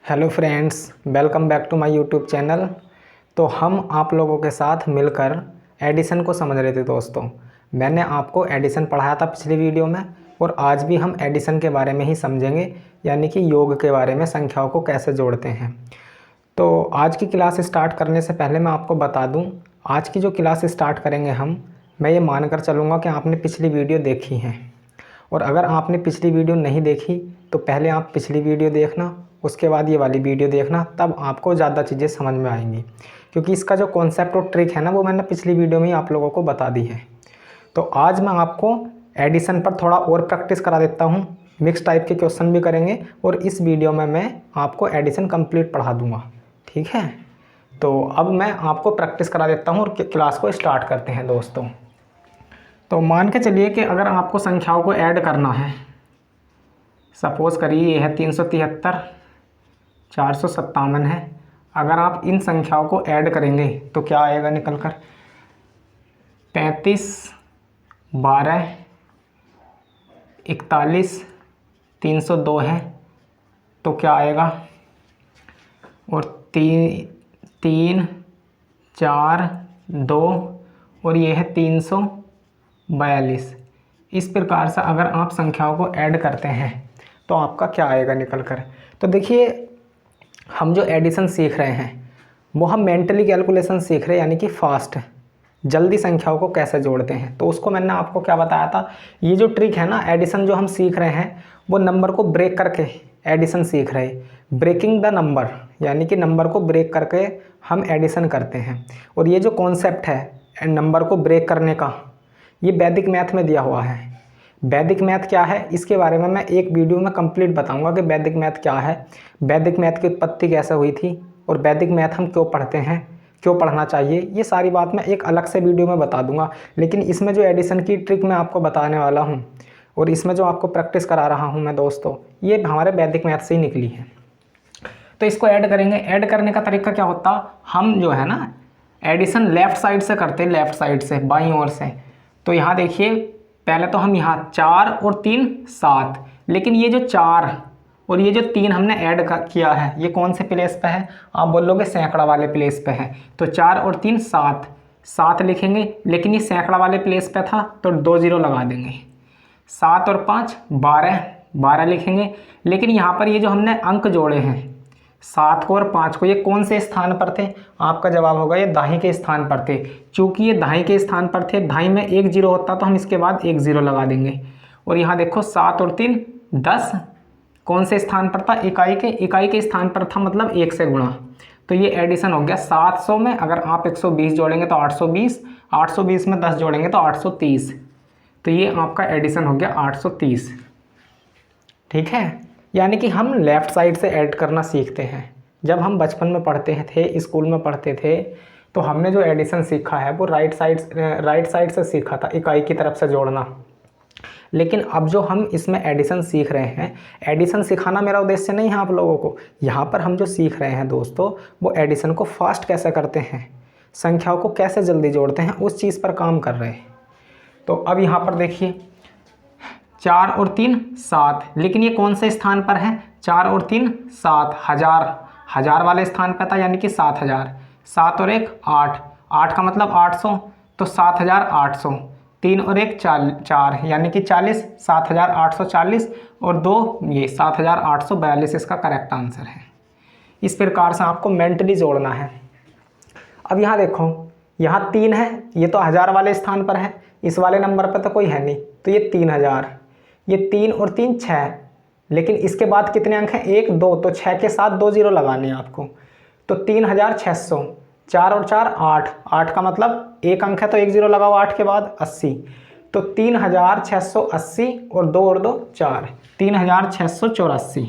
Hello friends, welcome back to my YouTube channel. तो हम आप लोगों के साथ मिलकर एडिशन को समझ रहे थे दोस्तों। मैंने आपको एडिशन पढ़ाया था पिछली वीडियो में और आज भी हम एडिशन के बारे में ही समझेंगे, यानी कि योग के बारे में, संख्याओं को कैसे जोड़ते हैं। तो आज की क्लास स्टार्ट करने से पहले मैं आपको बता दूं, आज की जो क्लास स्टार्ट करेंगे मैं ये मानकर चलूँगा कि आपने पिछली वीडियो देखी है। और अगर आपने पिछली वीडियो नहीं देखी तो पहले आप पिछली वीडियो देखना, उसके बाद ये वाली वीडियो देखना, तब आपको ज़्यादा चीज़ें समझ में आएंगी। क्योंकि इसका जो कॉन्सेप्ट और ट्रिक है ना, वो मैंने पिछली वीडियो में ही आप लोगों को बता दी है। तो आज मैं आपको एडिशन पर थोड़ा और प्रैक्टिस करा देता हूँ। मिक्स टाइप के क्वेश्चन भी करेंगे और इस वीडियो में मैं आपको एडिशन कंप्लीट पढ़ा दूँगा, ठीक है। तो अब मैं आपको प्रैक्टिस करा देता हूँ और क्लास को स्टार्ट करते हैं दोस्तों। तो मान के चलिए कि अगर आपको संख्याओं को ऐड करना है, सपोज़ करिए ये है 373, 457 है। अगर आप इन संख्याओं को ऐड करेंगे तो क्या आएगा निकल कर? 35, 12, 41, 302 है तो क्या आएगा? और 3, 4, 2 और ये है 342। इस प्रकार से अगर आप संख्याओं को ऐड करते हैं तो आपका क्या आएगा निकल कर? तो देखिए, हम जो एडिशन सीख रहे हैं वो हम मेंटली कैलकुलेशन सीख रहे हैं, यानी कि फास्ट, जल्दी संख्याओं को कैसे जोड़ते हैं। तो उसको मैंने आपको क्या बताया था, ये जो ट्रिक है ना, एडिशन जो हम सीख रहे हैं वो नंबर को ब्रेक करके एडिशन सीख रहे हैं। ब्रेकिंग द नंबर, यानी कि नंबर को ब्रेक करके हम एडिशन करते हैं। और ये जो कॉन्सेप्ट है नंबर को ब्रेक करने का, ये वैदिक मैथ में दिया हुआ है। वैदिक मैथ क्या है, इसके बारे में मैं एक वीडियो में कंप्लीट बताऊंगा कि वैदिक मैथ क्या है, वैदिक मैथ की उत्पत्ति कैसे हुई थी और वैदिक मैथ हम क्यों पढ़ते हैं, क्यों पढ़ना चाहिए, ये सारी बात मैं एक अलग से वीडियो में बता दूंगा। लेकिन इसमें जो एडिशन की ट्रिक मैं आपको बताने वाला हूँ और इसमें जो आपको प्रैक्टिस करा रहा हूँ मैं दोस्तों, ये हमारे वैदिक मैथ से ही निकली है। तो इसको ऐड करेंगे। ऐड करने का तरीका क्या होता, हम जो है ना एडिशन लेफ़्ट साइड से करते हैं, लेफ़्ट साइड से, बाईं ओर से। तो यहाँ देखिए, पहले तो हम यहाँ 4 और 3 7, लेकिन ये जो 4 और ये जो 3 हमने ऐड किया है, ये कौन से प्लेस पे है? आप बोलोगे सैकड़ा वाले प्लेस पे है। तो 4 और 3 7, 7 लिखेंगे, लेकिन ये सैकड़ा वाले प्लेस पे था तो 2 0 लगा देंगे। 7 और 5 12, 12 लिखेंगे, लेकिन यहाँ पर ये जो हमने अंक जोड़े हैं 7 को और 5 को, ये कौन से स्थान पर थे? आपका जवाब होगा ये दाही के स्थान पर थे। चूंकि ये दाही के स्थान पर थे, दाही में 1 0 होता तो हम इसके बाद 1 0 लगा देंगे। और यहाँ देखो 7 और 3 10, कौन से स्थान पर था? इकाई के स्थान पर था, मतलब 1 से गुणा। तो ये एडिशन हो गया 700 में। अगर आप 120 जोड़ेंगे तो 820, 820 में 10 जोड़ेंगे तो 830। तो ये आपका एडिशन हो गया 830, ठीक है। यानी कि हम लेफ़्ट साइड से ऐड करना सीखते हैं। जब हम बचपन में पढ़ते थे, स्कूल में पढ़ते थे, तो हमने जो एडिशन सीखा है वो राइट साइड से सीखा था, इकाई की तरफ से जोड़ना। लेकिन अब जो हम इसमें एडिशन सीख रहे हैं, एडिशन सिखाना मेरा उद्देश्य नहीं है आप लोगों को। यहाँ पर हम जो सीख रहे हैं दोस्तों, वो एडिशन को फास्ट कैसे करते हैं, संख्याओं को कैसे जल्दी जोड़ते हैं, उस चीज़ पर काम कर रहे हैं। तो अब यहाँ पर देखिए, 4 और 3 7, लेकिन ये कौन से स्थान पर है? 4 और 3 7, हजार वाले स्थान पर था, यानी कि 7000। 7 और 1 8, 8 का मतलब 800, तो 7800। 3 और 1 4, यानी कि 40, 7840 और 2 ये 7842 इसका करेक्ट आंसर है। इस प्रकार से आपको मेंटली जोड़ना है। अब यहाँ देखो, यहाँ 3 है, ये तो हजार वाले स्थान पर है, इस वाले नंबर पर तो कोई है नहीं, तो ये 3000। ये 3 और 3 6, लेकिन इसके बाद कितने अंक हैं? 1 2, तो 6 के साथ 2 0 लगाने हैं आपको। तो 3600, 4 और 4 8, 8 का मतलब 1 अंक है तो 1 0 लगाओ 8 के बाद, 80। तो 3680 और 2 4, 3684।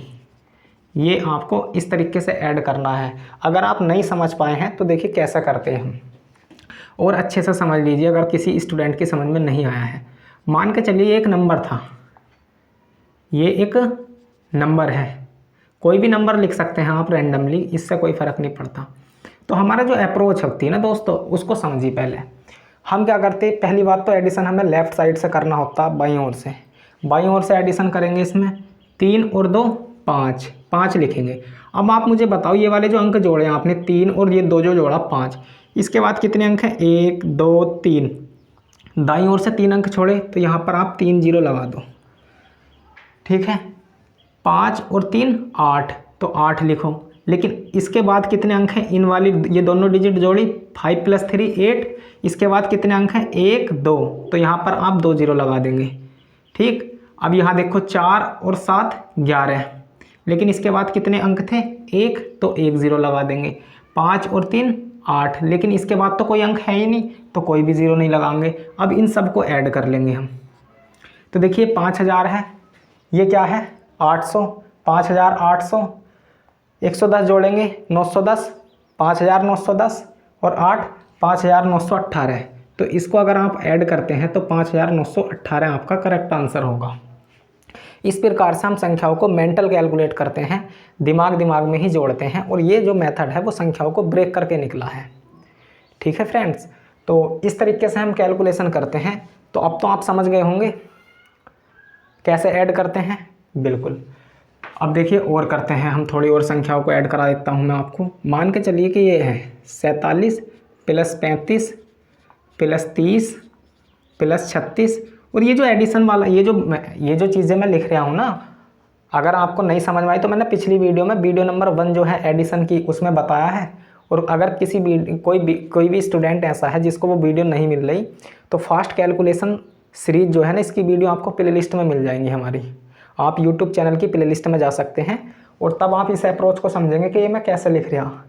ये आपको इस तरीके से ऐड करना है। अगर आप नहीं समझ पाए हैं तो देखिए कैसा करते हैं हम, और अच्छे से समझ लीजिए अगर किसी स्टूडेंट की समझ में नहीं आया है। मान के चलिए एक नंबर था, ये एक नंबर है, कोई भी नंबर लिख सकते हैं आप रैंडमली, इससे कोई फ़र्क नहीं पड़ता। तो हमारा जो अप्रोच होती है ना दोस्तों, उसको समझिए। पहले हम क्या करते हैं, पहली बात तो एडिशन हमें लेफ़्ट साइड से करना होता, बाईं ओर से। बाईं ओर से एडिशन करेंगे, इसमें 3 और 2 5, 5 लिखेंगे। अब आप मुझे बताओ ये वाले जो अंक जोड़े हैं आपने 3 और ये 2 जो जोड़ा 5, इसके बाद कितने अंक हैं? 1 2 3। दाईं ओर से 3 अंक छोड़े तो यहाँ पर आप 3 जीरो लगा दो, ठीक है। 5 और 3 8, तो 8 लिखो। लेकिन इसके बाद कितने अंक हैं? इन वाली ये दोनों डिजिट जोड़ी 5 + 3 8, इसके बाद कितने अंक हैं? 1 2, तो यहाँ पर आप 2 जीरो लगा देंगे, ठीक। अब यहाँ देखो 4 और 7 11, लेकिन इसके बाद कितने अंक थे? 1, तो 1 जीरो लगा देंगे। 5 और 3 8, लेकिन इसके बाद तो कोई अंक है ही नहीं, तो कोई भी ज़ीरो नहीं लगाएंगे। अब इन सबको ऐड कर लेंगे हम। तो देखिए 5000 है, ये क्या है? 800, 5800, 110 जोड़ेंगे 910, 5910 और 8 5918। तो इसको अगर आप ऐड करते हैं तो 5918 आपका करेक्ट आंसर होगा। इस प्रकार से हम संख्याओं को मेंटल कैलकुलेट करते हैं, दिमाग में ही जोड़ते हैं, और ये जो मेथड है वो संख्याओं को ब्रेक करके निकला है, ठीक है फ्रेंड्स। तो इस तरीके से हम कैलकुलेशन करते हैं। तो अब तो आप समझ गए होंगे कैसे ऐड करते हैं, बिल्कुल। अब देखिए और करते हैं हम, थोड़ी और संख्याओं को ऐड करा देता हूँ मैं आपको। मान के चलिए कि ये है 47 + 35 + 30 + 36, और ये जो एडिशन वाला ये जो चीज़ें मैं लिख रहा हूँ ना, अगर आपको नहीं समझ में आई तो मैंने पिछली वीडियो में वीडियो नंबर 1 जो है एडिशन की, उसमें बताया है। और अगर कोई भी स्टूडेंट ऐसा है जिसको वो वीडियो नहीं मिल रही, तो फास्ट कैलकुलेशन सीरीज जो है ना, इसकी वीडियो आपको प्लेलिस्ट में मिल जाएंगी हमारी। आप यूट्यूब चैनल की प्लेलिस्ट में जा सकते हैं, और तब आप इस अप्रोच को समझेंगे कि ये मैं कैसे लिख रहा हूँ।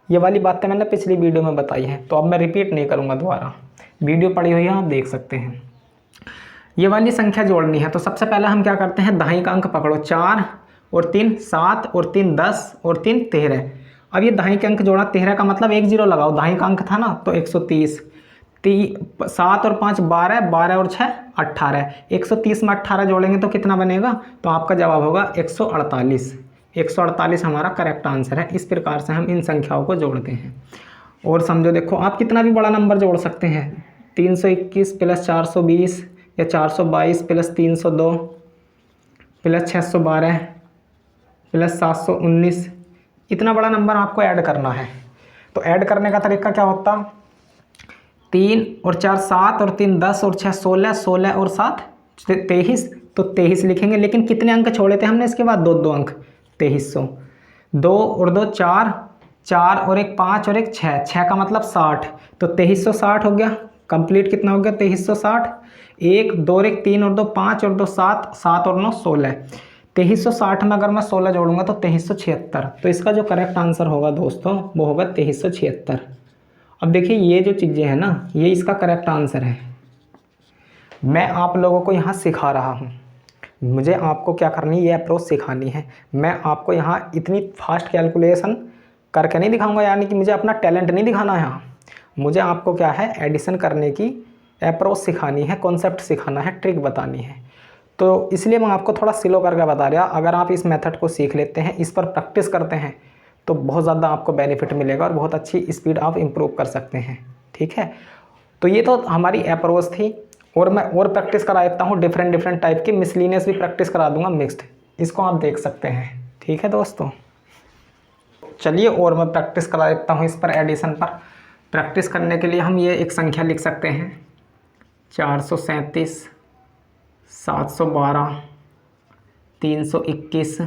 ये वाली बातें मैंने पिछली वीडियो में बताई हैं, तो अब मैं रिपीट नहीं करूँगा दोबारा, वीडियो पड़ी हुई है, आप देख सकते हैं। ये वाली संख्या जोड़नी है तो सबसे पहले हम क्या करते हैं? दाईं का अंक पकड़ो, 4 और 3 7 और 3 10 और 3 13। अब ये दाईं के अंक जोड़ा, 13 का मतलब 1 जीरो लगाओ, दाईं का अंक था ना, तो 130। 7 और 5 12, 12 और 6 18। 130 में 18 जोड़ेंगे तो कितना बनेगा? तो आपका जवाब होगा 148। 148 हमारा करेक्ट आंसर है। इस प्रकार से हम इन संख्याओं को जोड़ते हैं। और समझो, देखो आप कितना भी बड़ा नंबर जोड़ सकते हैं। 321 + 420 या 422 + 302 + 612 + 719, इतना बड़ा नंबर आपको ऐड करना है। तो ऐड करने का तरीका क्या होता? 3 और 4 7 और 3 10 और 6 16, 16 और 7 23, तो 23 लिखेंगे। लेकिन कितने अंक छोड़े थे हमने इसके बाद? 2 अंक, 2300। 2 और 2 4, 4 और 1 5 और 1 6, 6 का मतलब 60, तो 2360 हो गया। कंप्लीट कितना हो गया? 2360। 1 2 और 1 3 और 2 5 और 2 7, 7 और 9 16। 2360 में अगर मैं 16 जोड़ूंगा तो 2376। तो इसका जो करेक्ट आंसर होगा दोस्तों वो होगा 2376। अब देखिए ये जो चीज़ें हैं ना, ये इसका करेक्ट आंसर है। मैं आप लोगों को यहाँ सिखा रहा हूँ, मुझे आपको क्या करनी है, ये अप्रोच सिखानी है। मैं आपको यहाँ इतनी फास्ट कैलकुलेशन करके नहीं दिखाऊंगा, यानी कि मुझे अपना टैलेंट नहीं दिखाना है यहाँ। मुझे आपको क्या है, एडिशन करने की अप्रोच सिखानी है, कॉन्सेप्ट सिखाना है, ट्रिक बतानी है। तो इसलिए मैं आपको थोड़ा स्लो करके बता रहा। अगर आप इस मेथड को सीख लेते हैं, इस पर प्रैक्टिस करते हैं, तो बहुत ज़्यादा आपको बेनिफिट मिलेगा और बहुत अच्छी स्पीड आप इम्प्रूव कर सकते हैं, ठीक है। तो ये तो हमारी अप्रोच थी, और मैं और प्रैक्टिस करा देता हूँ डिफरेंट टाइप की, मिसलिनियस भी प्रैक्टिस करा दूंगा, मिक्स्ड, इसको आप देख सकते हैं, ठीक है दोस्तों। चलिए और मैं प्रैक्टिस करा देता हूँ इस पर, एडिशन पर। प्रैक्टिस करने के लिए हम ये एक संख्या लिख सकते हैं, 437 712 321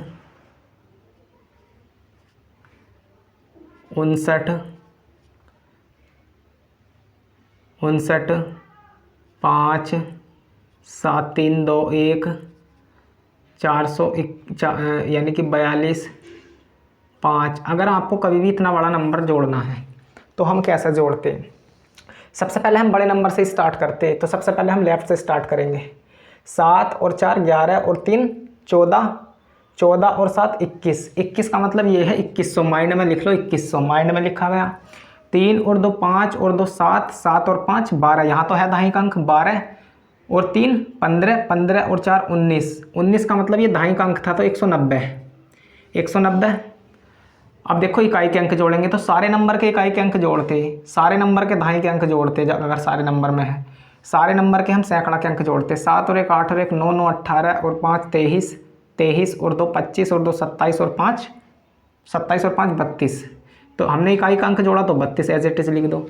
59 5 7 3 2 1 400 यानी कि 42 5। अगर आपको कभी भी इतना बड़ा नंबर जोड़ना है तो हम कैसे जोड़ते हैं? सबसे पहले हम बड़े नंबर से स्टार्ट करते हैं। तो सबसे पहले हम लेफ़्ट से स्टार्ट करेंगे। 7 और 4 11 और 3 14, 14 और 7 21। 21 का मतलब ये है 2100, माइंड में लिख लो, 2100 माइंड में लिखा गया। 3 और 2 5 और 2 7, 7 और 5 12, यहाँ तो है दाईं का अंक 12 और 3 15, 15 और 4 19, 19 का मतलब ये दाईं का अंक था, तो 190, 190। अब देखो इकाई के अंक जोड़ेंगे तो सारे नंबर के इकाई के अंक जोड़ते, सारे नंबर के दाईं के अंक जोड़ते, अगर सारे नंबर में है, सारे नंबर के हम सैकड़ा के अंक जोड़ते। 7 और 1 8 और 1 9 9 18 और 5 23, 23 और 2 25 और 2 27 और 5 32। तो हमने इकाई का अंक जोड़ा तो 32 एज इट इज लिख दो।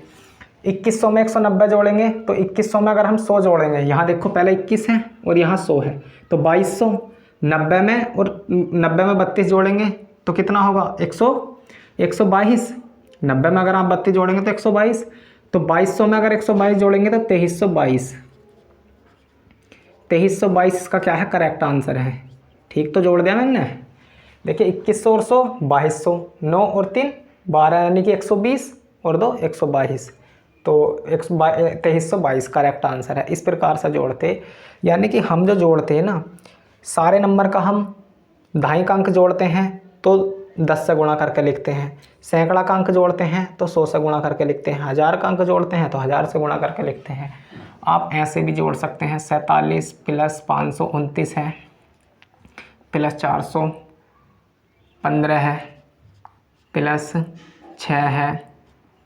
2100 में 190 जोड़ेंगे तो 2100 में अगर हम 100 जोड़ेंगे, यहाँ देखो पहले 21 है और यहाँ 100 है तो 2200। 90 में और 90 में 32 जोड़ेंगे तो कितना होगा 122। 90 में अगर आप 32 जोड़ेंगे तो 122। तो 2200 में अगर 122 जोड़ेंगे तो 2322। 2322 इसका क्या है, करेक्ट आंसर है। ठीक तो जोड़ दिया मैंने। देखिए 2100 और 100 2200, 9 और 3 12 यानी कि 120 और 2 122। तो 2322 करेक्ट आंसर है। इस प्रकार से जोड़ते, यानी कि हम जो जोड़ते हैं ना, सारे नंबर का हम दहाई का अंक जोड़ते हैं तो 10 से गुणा करके लिखते हैं, सैकड़ा का अंक जोड़ते हैं तो 100 से गुणा करके लिखते हैं, 1000 का अंक जोड़ते हैं तो 1000 से गुणा करके लिखते हैं। आप ऐसे भी जोड़ सकते हैं, 47 प्लस 529 है प्लस 415 है प्लस 6 है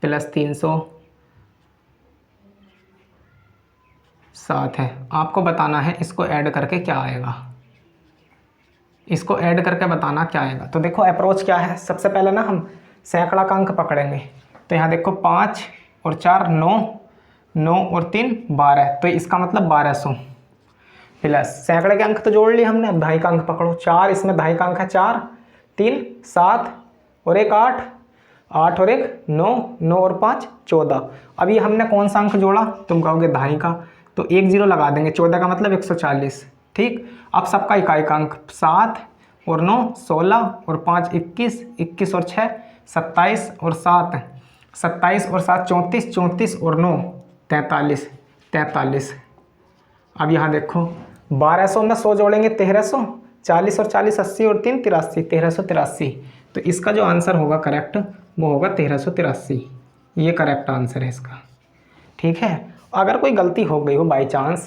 प्लस 307 है। आपको बताना है इसको ऐड करके क्या आएगा, इसको ऐड करके बताना क्या आएगा। तो देखो अप्रोच क्या है, सबसे पहले ना हम सैकड़ा का अंक पकड़ेंगे। तो यहाँ देखो 5 और 4 9, 9 और 3 12, तो इसका मतलब 1200 प्लस सैकड़े के अंक तो जोड़ लिए हमने, अब दहाई का अंक पकड़ो। 4 इसमें दहाई का अंक है 4, 3 7 और 1 8, 8 और 1 9, 9 और 5 14। अब ये हमने कौन सा अंक जोड़ा, तुम कहोगे दहाई का, तो 1 0 लगा देंगे, 14 का मतलब 140। ठीक, अब सबका इकाई का अंक 7 और 9 16 और 5 21, 21 और 6 27 और 7 27 और 7 34, 34 और 9 43, 43। अब यहाँ देखो 1200 में 100 जोड़ेंगे 1300, 40 और 40 80 और 3 83, 1383। तो इसका जो आंसर होगा करेक्ट वो होगा 1383। ये करेक्ट आंसर है इसका। ठीक है, अगर कोई गलती हो गई हो बाई चांस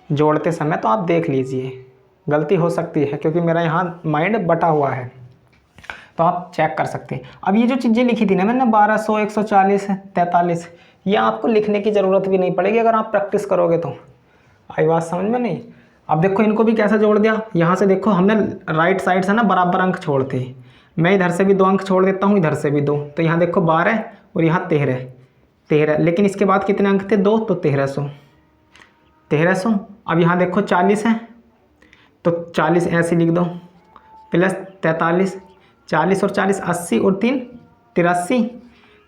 जोड़ते समय तो आप देख लीजिए, गलती हो सकती है क्योंकि मेरा यहाँ माइंड बटा हुआ है, तो आप चेक कर सकते हैं। अब ये जो चीज़ें लिखी थी ना मैंने 1200 140 43, ये आपको लिखने की ज़रूरत भी नहीं पड़ेगी अगर आप प्रैक्टिस करोगे तो। आई बात समझ में नहीं। अब देखो इनको भी कैसे जोड़ दिया, यहाँ से देखो हमने राइट साइड से ना बराबर अंक छोड़ते, मैं इधर से भी 2 अंक छोड़ देता हूँ, इधर से भी 2, तो यहाँ देखो 12 और यहाँ 13, लेकिन इसके बाद कितने अंक थे 2, तो 1300। अब यहाँ देखो 40 है तो 40 ऐसे लिख दो प्लस 43, 40 और 40 80 और 3 83,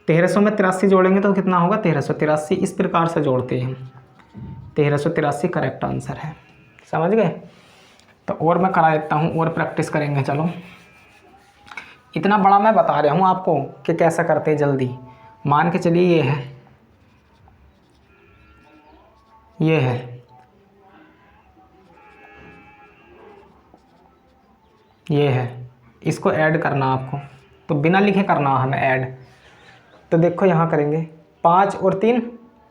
1300 में 83 जोड़ेंगे तो कितना होगा 1383। इस प्रकार से जोड़ते हैं हम, 1383 करेक्ट आंसर है। समझ गए। तो और मैं करा देता हूँ और प्रैक्टिस करेंगे। चलो, इतना बड़ा मैं बता रहा हूँ आपको कि कैसा करते हैं जल्दी। मान के चलिए ये है, ये है, ये है, इसको ऐड करना आपको, तो बिना लिखे करना हमें ऐड। तो देखो यहाँ करेंगे 5 और 3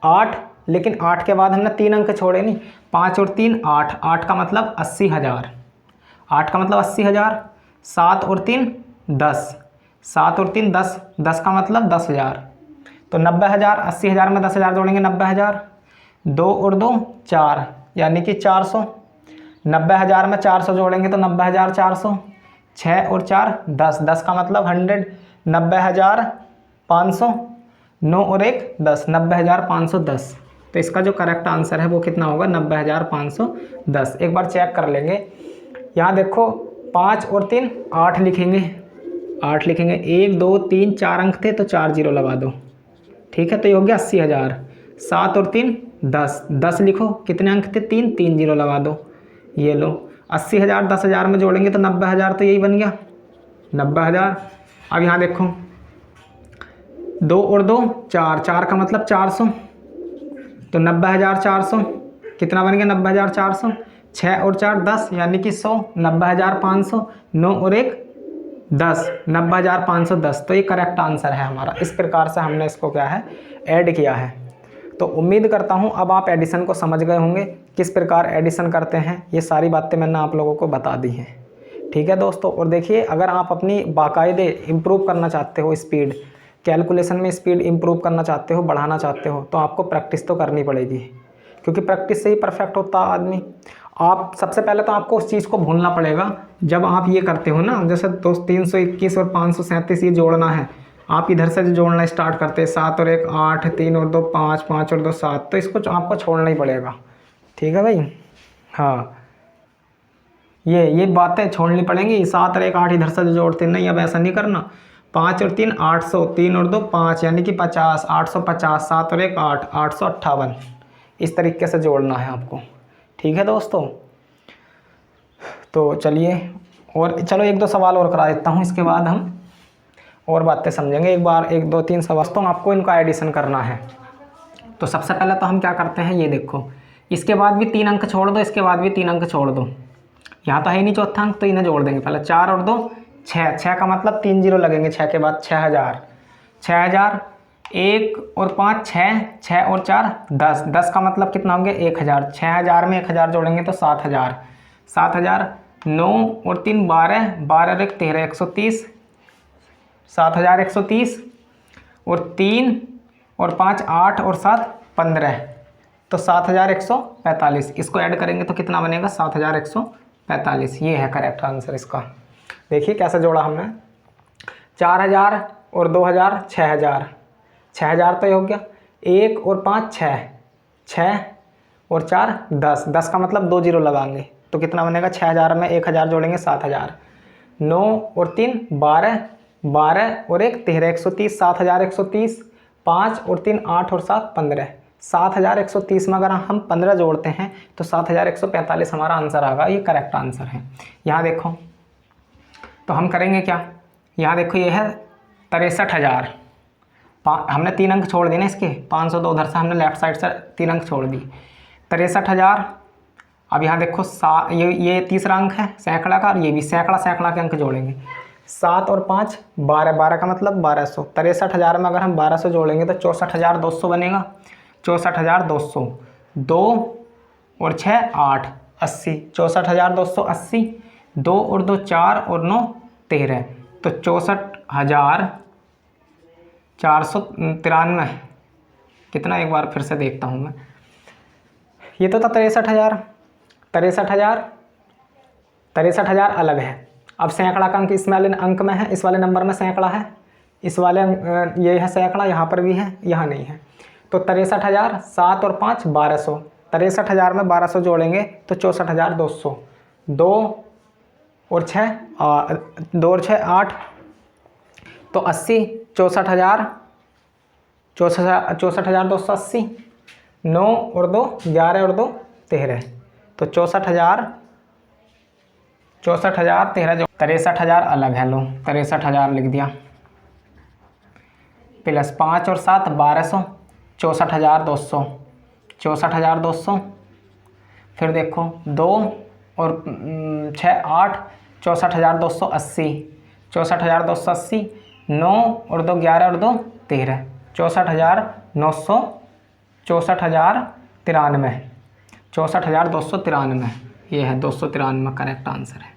8, लेकिन 8 के बाद हमने 3 अंक छोड़े नहीं, 5 और 3 8, 8 का मतलब 80,000, 8 का मतलब 80,000। 7 और 3 10, 7 और 3 10, 10 का मतलब 10,000, तो 90,000। 80,000 में 10,000 जोड़ेंगे 90,000। 2 और 2 4 यानी कि 400। 90,000 में 400 जोड़ेंगे तो 90,400। 6 और 4 10, 10 का मतलब 100, 90,500। 9 और 1 10, 90,510। तो इसका जो करेक्ट आंसर है वो कितना होगा 90,510। एक बार चेक कर लेंगे। यहाँ देखो 5 और 3 8 लिखेंगे, 8 लिखेंगे, 1 2 3 4 अंक थे तो 4 0 लगा दो। ठीक है, तो ये हो गया 80,000। 7 और 3 10, 10 लिखो, कितने अंक थे 3, 3 0 लगा दो। ये लो 80,000 10,000 में जोड़ेंगे तो 90,000, तो यही बन गया 90,000। अब यहाँ देखो 2 और 2 4, 4 का मतलब 400, तो 90,400 कितना बन गया 90,400। 6 और 4 10 यानी कि 100, 90,500। 9 और 1 10, 90,510। तो ये करेक्ट आंसर है हमारा। इस प्रकार से हमने इसको क्या है ऐड किया है। तो उम्मीद करता हूँ अब आप एडिशन को समझ गए होंगे, किस प्रकार एडिशन करते हैं। ये सारी बातें मैंने आप लोगों को बता दी हैं। ठीक है दोस्तों, और देखिए अगर आप अपनी बाकायदे इम्प्रूव करना चाहते हो, स्पीड कैलकुलेशन में स्पीड इम्प्रूव करना चाहते हो, बढ़ाना चाहते हो, तो आपको प्रैक्टिस तो करनी पड़ेगी, क्योंकि प्रैक्टिस से ही परफेक्ट होता है आदमी। आप सबसे पहले तो आपको उस चीज़ को भूलना पड़ेगा। जब आप ये करते हो ना, जैसे 321 और 537 ये जोड़ना है, आप इधर से जो जोड़ना स्टार्ट करते हैं 7 और 1 8, 3 और 2 5, 5 और 2 7, तो इसको आपको छोड़ना ही पड़ेगा। ठीक है भाई। हाँ, ये बातें छोड़नी पड़ेंगी। 7 और 1 8 इधर से जो जोड़ते नहीं, अब ऐसा नहीं करना। 5 और 3 800, 3 और 2 5 यानी कि 50, 850, 7 और 1 8, 858, इस तरीके से जोड़ना है आपको। ठीक है दोस्तों, तो चलिए, और चलो 1-2 सवाल और करा देता हूँ, इसके बाद हम और बातें समझेंगे। एक बार 1 2 3 सवाल तो आपको इनका एडिशन करना है। तो सबसे पहले तो हम क्या करते हैं, ये देखो, इसके बाद भी 3 अंक छोड़ दो, इसके बाद भी 3 अंक छोड़ दो। यहाँ तो है ही नहीं चौथा अंक, तो इन्हें जोड़ देंगे। पहले 4 और 2 6, 6 का मतलब 3 जीरो लगेंगे 6 के बाद। 6000, 6000, 1 और 5 6, 6 और 4 10, 10 का मतलब कितना होंगे 1000। 6000 में 1000 जोड़ेंगे तो 7000, 7000, 9 और 3 12, 12 और 1 13, 130, 7130, और 3 और 5 8 और 7 15, तो 7145। इसको ऐड करेंगे तो कितना बनेगा 7145। ये है करेक्ट आंसर इसका। देखिए कैसे जोड़ा हमने, 4000 और 2000 6000, 6000 तो ये हो गया। 1 और 5 6, 6 और 4 10, 10 का मतलब 2 जीरो लगाएंगे तो कितना बनेगा 6000 में 1000 जोड़ेंगे 7000, 9 और 3 12, 12 और 1 13, 130, 7130, 5 और 3 8 और 7 15, 7130 में अगर हम 15 जोड़ते हैं तो 7145 हमारा आंसर आएगा। ये करेक्ट आंसर है। यहाँ देखो, तो हम करेंगे क्या, यहाँ देखो ये है 63000, हमने 3 अंक छोड़ दिए ना इसके, 502 उधर से हमने लेफ्ट साइड से 3 अंक छोड़ दी, 63000। अब यहाँ देखो ये तीसरा अंक है सैकड़ा का, और ये भी सैकड़ा सैकड़ा के अंक जोड़ेंगे। 7 और 5 12, 12 का मतलब 1200। 63000 में अगर हम 1200 जोड़ेंगे तो 64200 बनेगा। 64200, 2 और 6 8 80, 64280, 2 और 2 4 और 9 13, तो 64493। कितना, एक बार फिर से देखता हूँ मैं। ये तो था 63000, 63000 अलग है। अब सैकड़ा का अंक इस वाले अंक में है, इस वाले नंबर में सैकड़ा है, इस वाले ये है सैकड़ा, यहाँ पर भी है, यहाँ नहीं है। तो 63000, 7 और 5 1200, 63000 में 1200 जोड़ेंगे तो 64200, 2 और 6 8, तो 80, 64280, 9 और 2 11 और 2 13, तो 64013 जो 63000 अलग है, लो 63000 लिख दिया, प्लस 5 और 7 1200, 64200, 64200, फिर देखो 2 और 6 8, 64280, 64280, 9 और 2 11 और 2 13, 64900, 64093, 64293, ये है 293 करेक्ट आंसर है।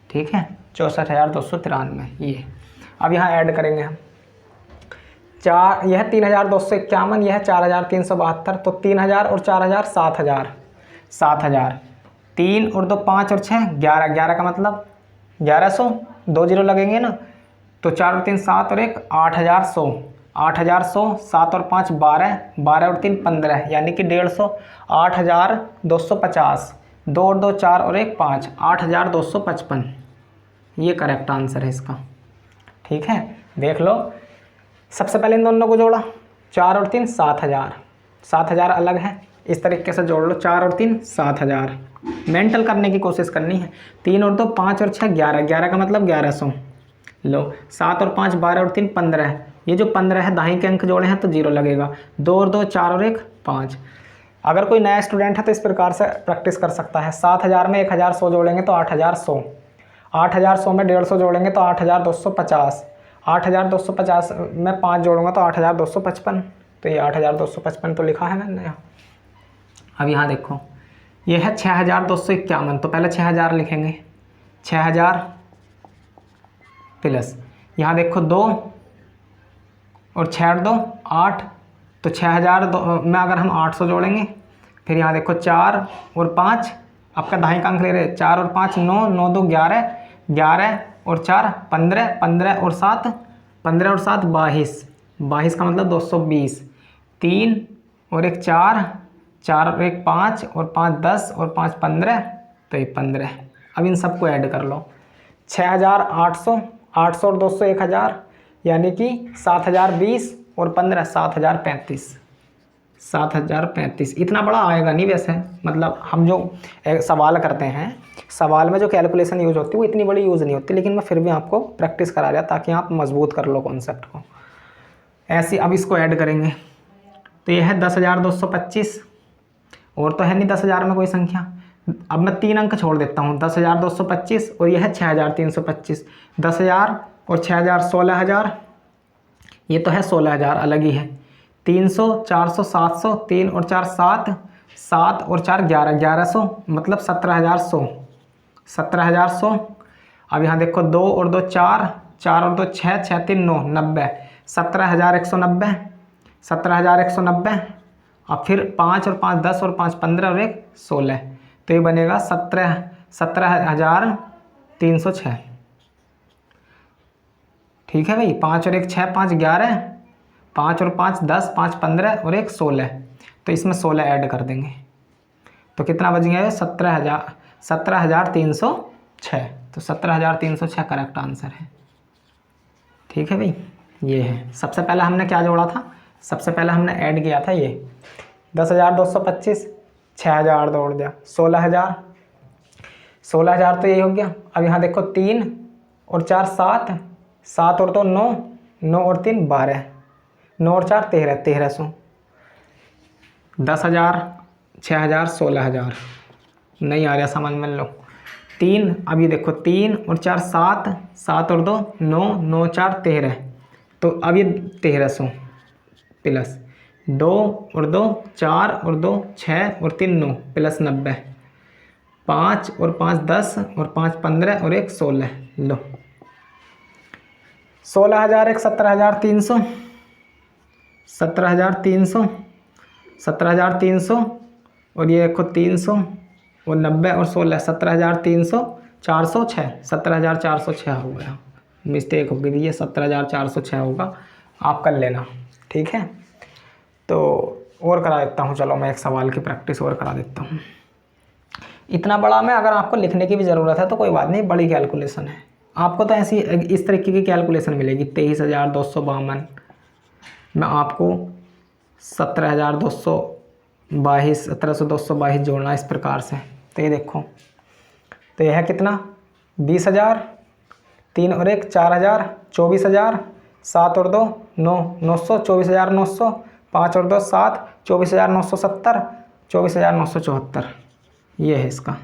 ठीक है, 64293 ये। अब यहाँ ऐड करेंगे हम, यह 3251, यह 4372, तो 3000 और 4000 7000, 7000, 3 और 2 5 और 6 11, 11 का मतलब 1100, 2 जीरो लगेंगे ना, तो 4 और 3 7 और 1 8100, 8100, 7 और 5 12, 12 और 3 15 यानी कि 150, 8250, 2 और 2 4 और 1 5, 8255, ये करेक्ट आंसर है इसका। ठीक है, देख लो, सबसे पहले इन दोनों को जोड़ा, 4 और 3 7000, 7000 अलग है, इस तरीके से जोड़ लो, 4 और 3 7000, मेंटल करने की कोशिश करनी है। 3 और 2 5 और 6 11, 11 का मतलब 1100, लो 7 और 5 12 और 3 15, ये जो 15 है दाहिने के अंक जोड़े हैं तो 0 लगेगा। 2 और 2 4 और 1 5। अगर कोई नया स्टूडेंट है तो इस प्रकार से प्रैक्टिस कर सकता है। 7000 में 1100 जोड़ेंगे तो 8100, 8100 में 150 जोड़ेंगे तो 8250, 8250 में 5 जोड़ूंगा तो 8255, तो ये 8255 तो लिखा है मैंने यहाँ। अब यहाँ देखो, ये है 6251, तो पहले 6000 लिखेंगे, 6000 प्लस यहाँ देखो 2 और 6 और 2 8, तो 6000 में अगर हम 800 जोड़ेंगे, फिर यहाँ देखो 4 और 5 आपका दहाई का अंक ले रहे, 4 और 5 9, 9 2 11, 11 और 4 15, 15 और 7 15 और 7 22, 22 का मतलब 220, 3 और 1 4, 4 और 1 5 और 5 10 और 5 15, तो ये 15। अब इन सबको ऐड कर लो, 6800, 800 और 200 1000, यानी कि 7020 और 15 7035, 7035। इतना बड़ा आएगा नहीं वैसे, मतलब हम जो सवाल करते हैं, सवाल में जो कैलकुलेशन यूज होती है वो इतनी बड़ी यूज़ नहीं होती, लेकिन मैं फिर भी आपको प्रैक्टिस करा रहा ताकि आप मजबूत कर लो कॉन्सेप्ट को। ऐसे अब इसको ऐड करेंगे तो ये है 10,225, और तो है नहीं 10,000 में कोई संख्या। अब मैं 3 अंक छोड़ देता हूँ, 10,225 और यह है 6,325, 10,000 और 6,000 16,000, ये तो है 16,000 अलग ही है, 300 400 700, 3 और 4 7, 7 और 4 11, 1100 मतलब 17,100, 17,100। अब यहाँ देखो 2 और 2 4, 4 और 2 6, 6 3 9 90, 17,190, 17,190। अब फिर 5 और 5 10 और 5 15 और 1 16, तो ये बनेगा 17,306। ठीक है भाई, 5 और 1 6, 5 11, 5 और 5 10, 5 15 और 1 16, तो इसमें 16 ऐड कर देंगे तो कितना बच गया है 17,306, तो 17,306 करेक्ट आंसर है। ठीक है भाई, ये है। सबसे पहले हमने क्या जोड़ा था, सबसे पहले हमने ऐड किया था ये 10,225, 6,000 जोड़ दिया 16,000, 16,000 तो यही हो गया। अब यहाँ देखो 3 और 4 7, 7 और 2 9, 9 और 3 12, 9 और 4 13, 1300, 10,000 6,000 16,000, नहीं आ रहा समझ में लो 3। अब ये देखो 3 और 4 7, 7 और 2 9, 9 4 13, तो अब ये 1300 प्लस 2 और 2 4 और 2 6 और 3 9 प्लस 90, 5 और 5 10 और 5 15 और 1 16, लो 16,000 1 17,300, 17,300, 17,300 और ये देखो 300 और 90 और 16, 17,300, 406, 17,406 हो गया, मिस्टेक हो गई, ये 17,406 होगा, आप कर लेना। ठीक है, तो और करा देता हूँ, चलो मैं एक सवाल की प्रैक्टिस और करा देता हूँ। इतना बड़ा में अगर आपको लिखने की भी ज़रूरत है तो कोई बात नहीं, बड़ी कैलकुलेशन है, आपको तो ऐसी इस तरीके की कैलकुलेशन मिलेगी। 23,252 में आपको 17,222, 17,222 जोड़ना इस प्रकार से, तो ये देखो, तो यह है कितना 20,000, 3 और 1 4,000, 24,000, 7 और 2 9, 900, 24,900, 5 और 2 7, 24,970, 24,974, ये है इसका।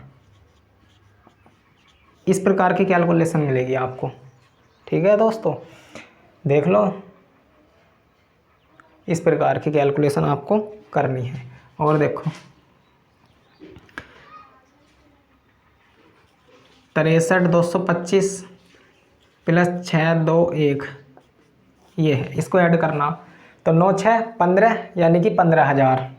इस प्रकार की कैलकुलेशन मिलेगी आपको। ठीक है दोस्तों, देख लो, इस प्रकार की कैलकुलेशन आपको करनी है। और देखो 63,225 प्लस 621, ये है, इसको ऐड करना तो 9 6 15, यानी कि 15,000,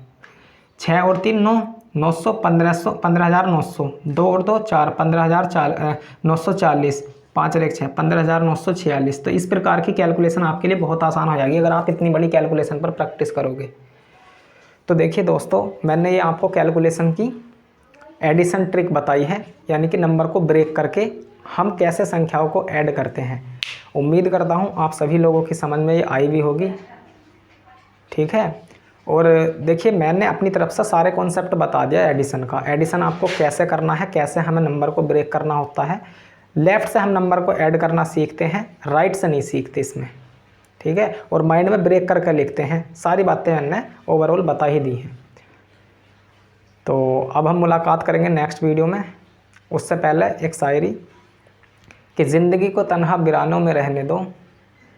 6 और 3 9, 900, 1500, 15,900, 2 और 2 4, 15,940, 5 और 1 6, 15,946। तो इस प्रकार की कैलकुलेशन आपके लिए बहुत आसान हो जाएगी अगर आप इतनी बड़ी कैलकुलेशन पर प्रैक्टिस करोगे। तो देखिए दोस्तों, मैंने ये आपको कैलकुलेशन की एडिशन ट्रिक बताई है, यानी कि नंबर को ब्रेक करके हम कैसे संख्याओं को ऐड करते हैं। उम्मीद करता हूँ आप सभी लोगों की समझ में ये आई भी होगी। ठीक है, और देखिए मैंने अपनी तरफ से सारे कॉन्सेप्ट बता दिया एडिशन का। एडिशन आपको कैसे करना है, कैसे हमें नंबर को ब्रेक करना होता है। लेफ़्ट से हम नंबर को ऐड करना सीखते हैं, राइट से नहीं सीखते इसमें। ठीक है, और माइंड में ब्रेक करके लिखते हैं। सारी बातें मैंने ओवरऑल बता ही दी हैं। तो अब हम मुलाकात करेंगे नेक्स्ट वीडियो में। उससे पहले एक शायरी कि ज़िंदगी को तन्हा वीरानों में रहने दो,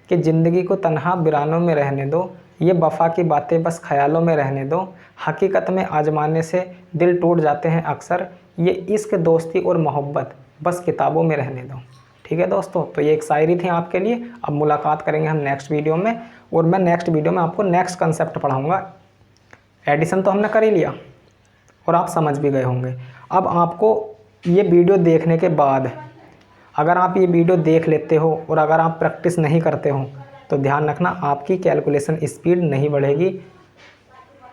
कि ज़िंदगी को तन्हा वीरानों में रहने दो, ये वफ़ा की बातें बस ख़यालों में रहने दो, हकीकत में आजमाने से दिल टूट जाते हैं अक्सर, ये इश्क दोस्ती और मोहब्बत बस किताबों में रहने दो। ठीक है दोस्तों, तो ये एक शायरी थी आपके लिए। अब मुलाकात करेंगे हम नेक्स्ट वीडियो में, और मैं नेक्स्ट वीडियो में आपको नेक्स्ट कंसेप्ट पढ़ाऊँगा। एडिशन तो हमने कर ही लिया, और आप समझ भी गए होंगे। अब आपको ये वीडियो देखने के बाद अगर आप ये वीडियो देख लेते हो और अगर आप प्रैक्टिस नहीं करते हो तो ध्यान रखना आपकी कैलकुलेशन स्पीड नहीं बढ़ेगी।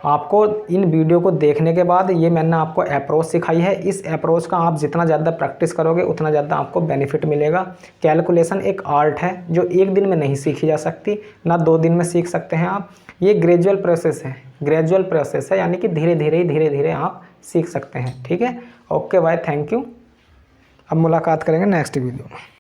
आपको इन वीडियो को देखने के बाद ये मैंने आपको अप्रोच सिखाई है, इस अप्रोच का आप जितना ज़्यादा प्रैक्टिस करोगे उतना ज़्यादा आपको बेनिफिट मिलेगा। कैलकुलेशन एक आर्ट है जो एक दिन में नहीं सीखी जा सकती, ना 2 दिन में सीख सकते हैं आप। ये ग्रेजुअल प्रोसेस है, यानी कि धीरे धीरे आप सीख सकते हैं। ठीक है, ओके बाय, थैंक यू। अब मुलाकात करेंगे नेक्स्ट वीडियो में।